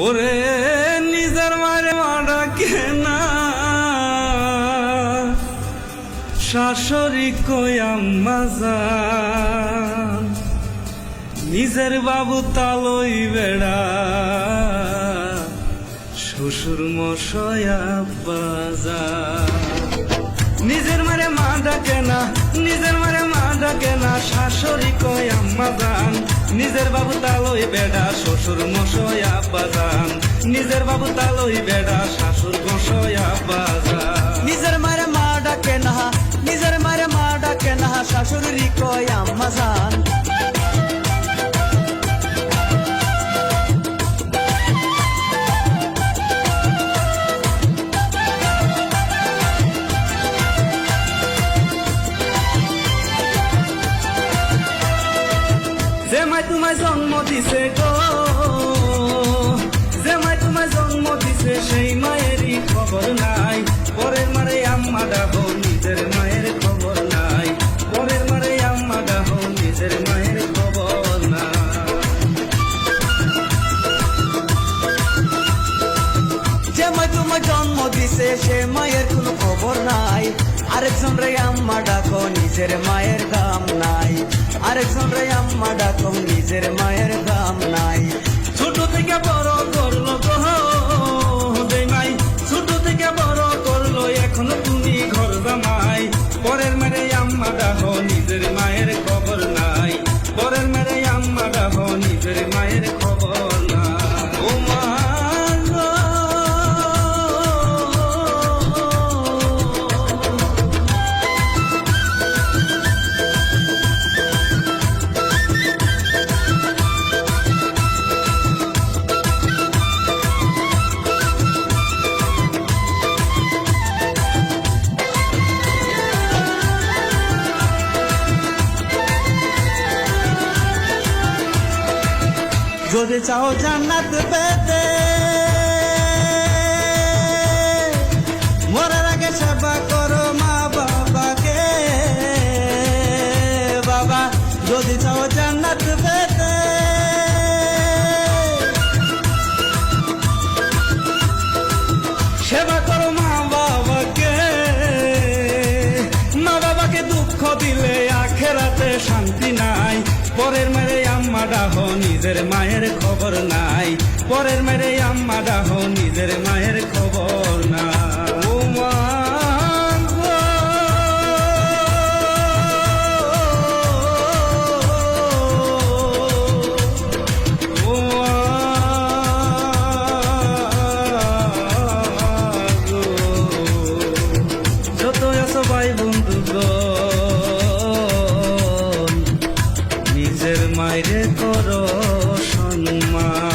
ওরে নিজের মারে মারা কেনা শাশুড়ি কই আম্মা জান, নিজের বাবু তালই বেড়া শ্বশুর মশাই আব্বা জান। নিজের মারে মা ডাকে না, নিজের মারে মা ডাকে না, শাশুড়ি কই আম্মা জান, নিজের বাবু তালই বেড়া শ্বশুর মশাই আব্বা জান, নিজের বাবু তালই বেড়া শাশুর মশাই আব্বা জান। নিজের মারে মা ডাকে না, নিজের মারে মা ডাকে না, শাশুড়ি কই আম্মা জান। যে মাই তোমায় জন্ম দিছে গো, যে মাই তোমায় জন্ম দিছে সেই মায়েরই খবর নাই, পরের মারে আম্মা ডাকো নিজের মায়ের খবর নাই, পরের মারে আম্মা ডাকো নিজের মায়ের খবর নাই। যে মাই তোমায় জন্ম দিছে সে মায়ের কোনো খবর নাই, আরেকজন রে আম্মা ডাকো নিজের মায়ের দাম নাই, আরেকজন রে আম্মা ডাকো নিজের মায়ের দাম নাই। ছোট থেকে বড় করলো গো বেমাই, ছোট থেকে বড় করলো এখনো তুমি ঘর জামাই, পরের মেরে আম্মা ডাকো নিজের মায়ের খবর নাই, পরের মেরে আম্মা ডাকো নিজের মায়ের খবর নাই। ও মা গো, যদি চাও জান্নাত পেতে মরার আগে সেবা করো মা বাবাকে, বাবা যদি চাও জান্নাত পেতে সেবা করো মা বাবাকে, মা বাবাকে দুঃখ দিলে আখেরাতে শান্তি নাই, পরের মেরে আম্মা ডাকো নিজের মায়ের খবর নাই, পরের মেরে আম্মা ডাকো নিজের মায়ের খবর নাই। ও মা গো, ও মা গো, যত আছো ভাই বন্ধু গো, নিজের মায়ের করো সম্মান।